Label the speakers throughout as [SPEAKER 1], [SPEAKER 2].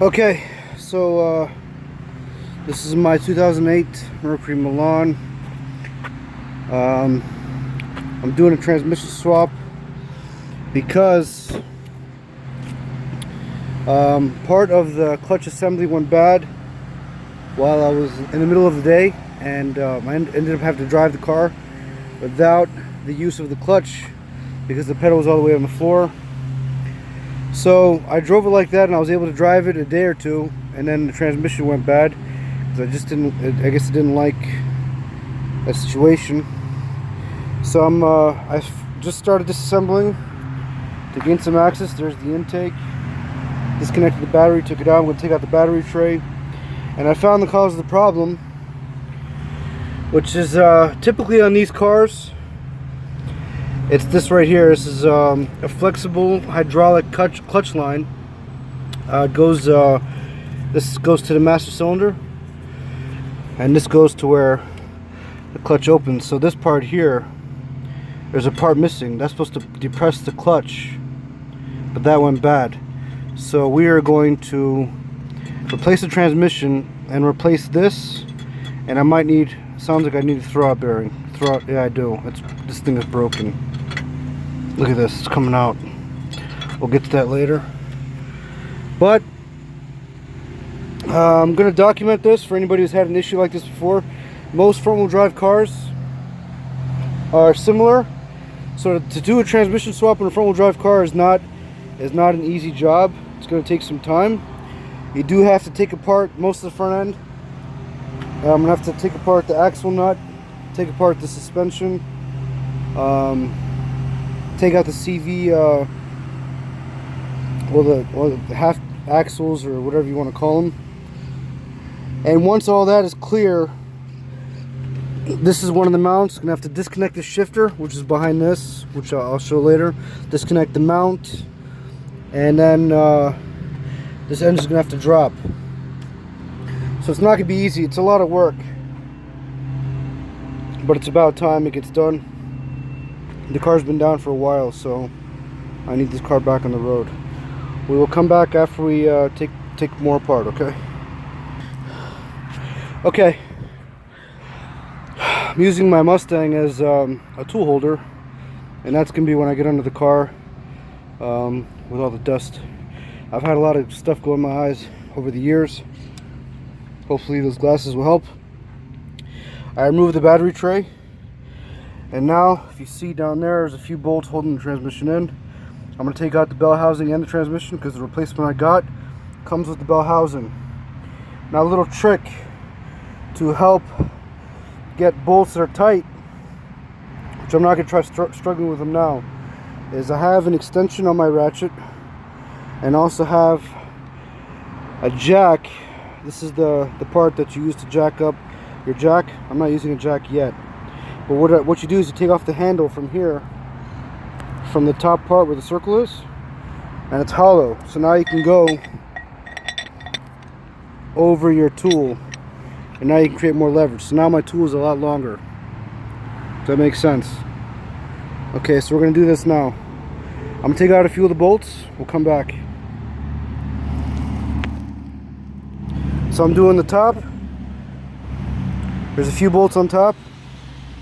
[SPEAKER 1] Okay, so this is my 2008 Mercury Milan. I'm doing a transmission swap because part of the clutch assembly went bad while I was in the middle of the day, and I ended up having to drive the car without the use of the clutch because the pedal was all the way on the floor. So I drove it like that, and I was able to drive it a day or two, and then the transmission went bad because I guess it didn't like that situation. So I just started disassembling to gain some access. There's the intake. Disconnected the battery, took it out. I'm going to take out the battery tray, and I found the cause of the problem, which is typically on these cars. It's this right here. This is a flexible hydraulic clutch line. This goes to the master cylinder, and this goes to where the clutch opens. So this part here, there's a part missing. That's supposed to depress the clutch, but that went bad. So we are going to replace the transmission and replace this, and I might need, sounds like I need a throwout bearing. Yeah, I do. This thing is broken. Look at this, it's coming out. We'll get to that later. But I'm going to document this for anybody who's had an issue like this before. Most front-wheel drive cars are similar. So to do a transmission swap on a front-wheel drive car is not an easy job. It's going to take some time. You do have to take apart most of the front end. I'm going to have to take apart the axle nut, take apart the suspension, take out the CV, or the half axles, or whatever you want to call them. And once all that is clear, this is one of the mounts. I'm gonna have to disconnect the shifter, which is behind this, which I'll show later. Disconnect the mount, and then this engine's gonna have to drop. So it's not gonna be easy. It's a lot of work, but it's about time it gets done. The car's been down for a while, so I need this car back on the road. We will come back after we take more apart, okay? Okay. I'm using my Mustang as a tool holder, and that's going to be when I get under the car with all the dust. I've had a lot of stuff go in my eyes over the years. Hopefully those glasses will help. I removed the battery tray. And now, if you see down there's a few bolts holding the transmission in. I'm going to take out the bell housing and the transmission because the replacement I got comes with the bell housing. Now, a little trick to help get bolts that are tight, which I'm not going to try struggling with them now, is I have an extension on my ratchet, and also have a jack. This is the part that you use to jack up your jack. I'm not using a jack yet. But what you do is you take off the handle from here, from the top part where the circle is, and it's hollow. So now you can go over your tool, and now you can create more leverage. So now my tool is a lot longer. Does that make sense? Okay, so we're going to do this now. I'm going to take out a few of the bolts. We'll come back. So I'm doing the top. There's a few bolts on top.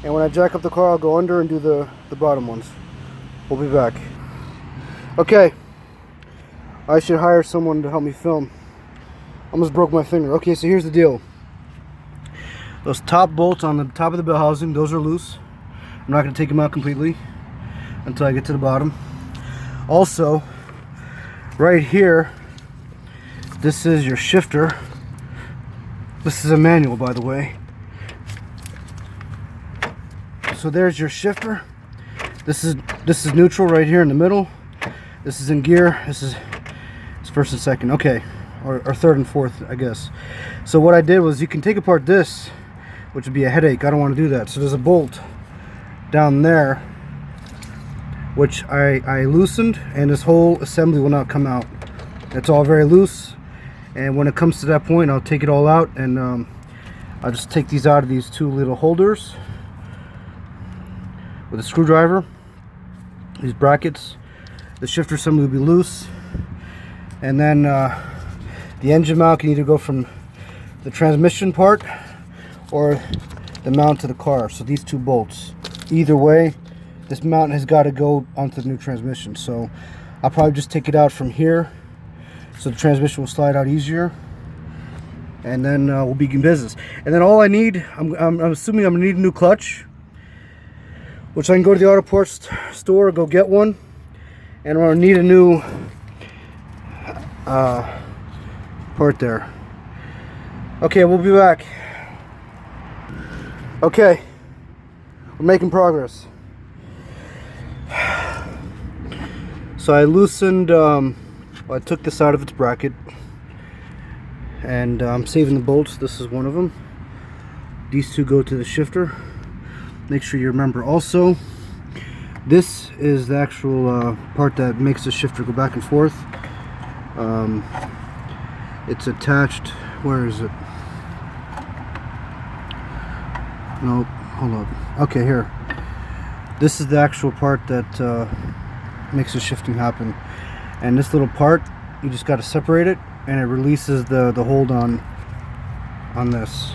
[SPEAKER 1] And when I jack up the car, I'll go under and do the bottom ones. We'll be back. Okay. I should hire someone to help me film. I almost broke my finger. Okay, so here's the deal. Those top bolts on the top of the bell housing, those are loose. I'm not going to take them out completely until I get to the bottom. Also, right here, this is your shifter. This is a manual, by the way. So there's your shifter. This is neutral right here in the middle. This is in gear. This is first and second. Okay, or third and fourth, I guess. So what I did was, you can take apart this, which would be a headache. I don't want to do that. So there's a bolt down there, which I loosened, and this whole assembly will not come out. It's all very loose, and when it comes to that point, I'll take it all out, and I'll just take these out of these two little holders with a screwdriver. These brackets, the shifter assembly will be loose, and then The engine mount can either go from the transmission part or the mount to the car. So these two bolts. Either way, this mount has got to go onto the new transmission. So I'll probably just take it out from here so the transmission will slide out easier. And then we'll begin business. And then all I need, I'm assuming I'm going to need a new clutch, which I can go to the auto parts store, go get one. And I'm going to need a new part there. Okay, we'll be back. Okay, we're making progress. So I loosened, well, I took this out of its bracket, and I'm saving the bolts. This is one of them. These two go to the shifter. Make sure you remember also, this is the actual part that makes the shifter go back and forth. It's attached, where is it? Nope, hold up. Okay, here. This is the actual part that makes the shifting happen. And this little part, you just got to separate it, and it releases the hold on this.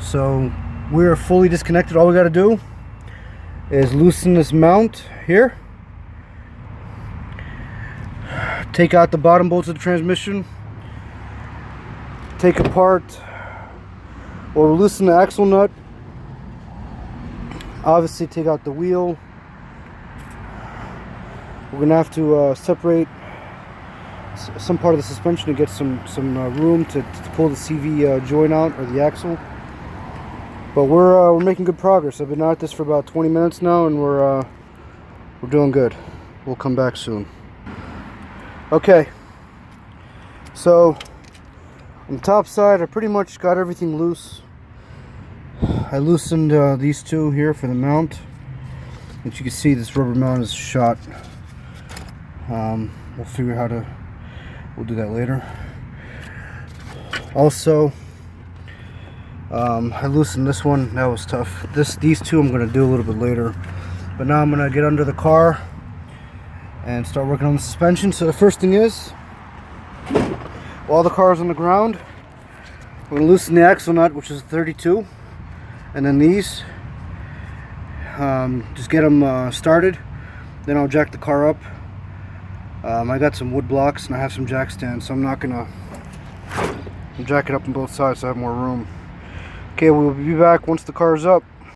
[SPEAKER 1] So we're fully disconnected. All we got to do is loosen this mount here, take out the bottom bolts of the transmission, take apart, or loosen the axle nut, obviously take out the wheel. We're gonna have to separate some part of the suspension to get some room to pull the CV joint out, or the axle. But we're making good progress. I've been at this for about 20 minutes now, and we're doing good. We'll come back soon. Okay, so on the top side, I pretty much got everything loose. I loosened these two here for the mount. As you can see, this rubber mount is shot. We'll figure how to, we'll do that later. Also, I loosened this one. That was tough. These two I'm going to do a little bit later. But now I'm going to get under the car and start working on the suspension. So the first thing is, while the car is on the ground, we're going to loosen the axle nut, which is 32. And then these, just get them started. Then I'll jack the car up. I got some wood blocks and I have some jack stands, so I'm not gonna jack it up on both sides so I have more room. Okay, we'll be back once the car is up.